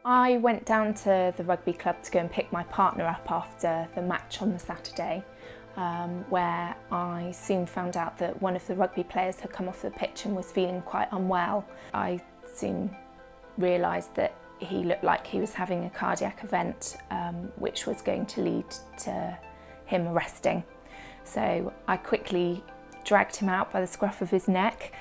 I went down to the rugby club to go and pick my partner up after the match on the Saturday, where I soon found out that one of the rugby players had come off the pitch and was feeling quite unwell. I soon realised that he looked like he was having a cardiac event, which was going to lead to him arresting. So I quickly dragged him out by the scruff of his neck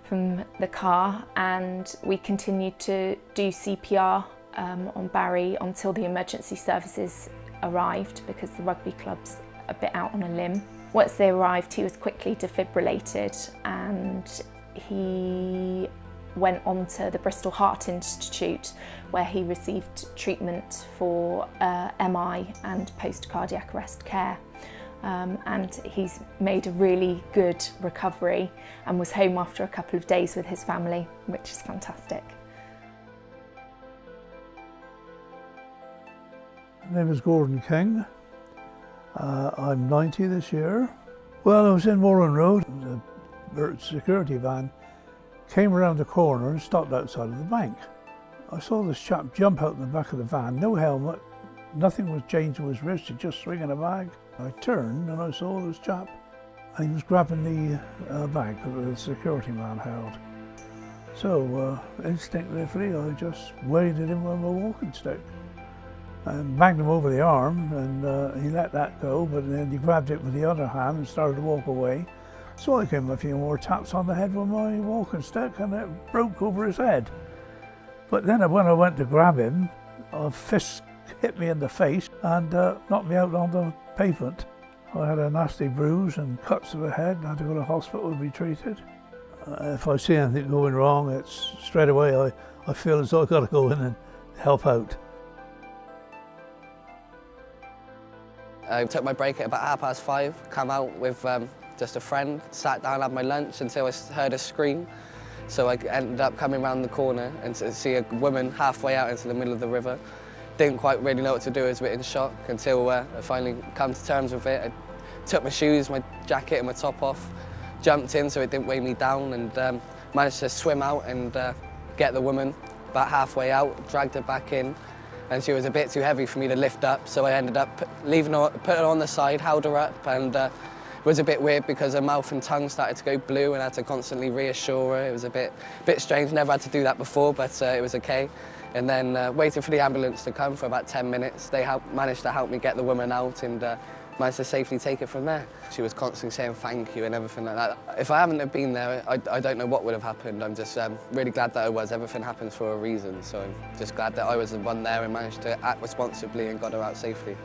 from the car, and we continued to do CPR on Barry until the emergency services arrived, because the rugby club's a bit out on a limb. Once they arrived, he was quickly defibrillated and he went on to the Bristol Heart Institute, where he received treatment for MI and post-cardiac arrest care. And he's made a really good recovery and was home after a couple of days with his family, which is fantastic. My name is Gordon King. I'm 90 this year. Well, I was in Moorland Road. The security van came around the corner and stopped outside of the bank. I saw this chap jump out the back of the van, no helmet, nothing was chained to his wrist, he's just swinging a bag. I turned and I saw this chap, and he was grabbing the bag that the security man held. So instinctively I just waded in with my walking stick and banged him over the arm, and he let that go, but then he grabbed it with the other hand and started to walk away. So I gave him a few more taps on the head with my walking stick and it broke over his head. But then when I went to grab him, a fist hit me in the face and knocked me out on the pavement. I had a nasty bruise and cuts to the head and had to go to hospital to be treated. If I see anything going wrong, it's straight away I feel as though I've got to go in and help out. I took my break at about 5:30, come out with just a friend, sat down, had my lunch until I heard a scream. So I ended up coming round the corner and to see a woman halfway out into the middle of the river. Didn't quite really know what to do, I was a bit in shock until I finally come to terms with it. I took my shoes, my jacket and my top off, jumped in so it didn't weigh me down, and managed to swim out and get the woman about halfway out, dragged her back in. And she was a bit too heavy for me to lift up, so I ended up putting her on the side, held her up, and it was a bit weird because her mouth and tongue started to go blue and I had to constantly reassure her. It was a bit strange, never had to do that before, but it was okay. And then waiting for the ambulance to come for about 10 minutes. They managed to help me get the woman out and managed to safely take it from there. She was constantly saying thank you and everything like that. If I hadn't have been there, I don't know what would have happened. I'm just really glad that I was. Everything happens for a reason, so I'm just glad that I was the one there and managed to act responsibly and got her out safely.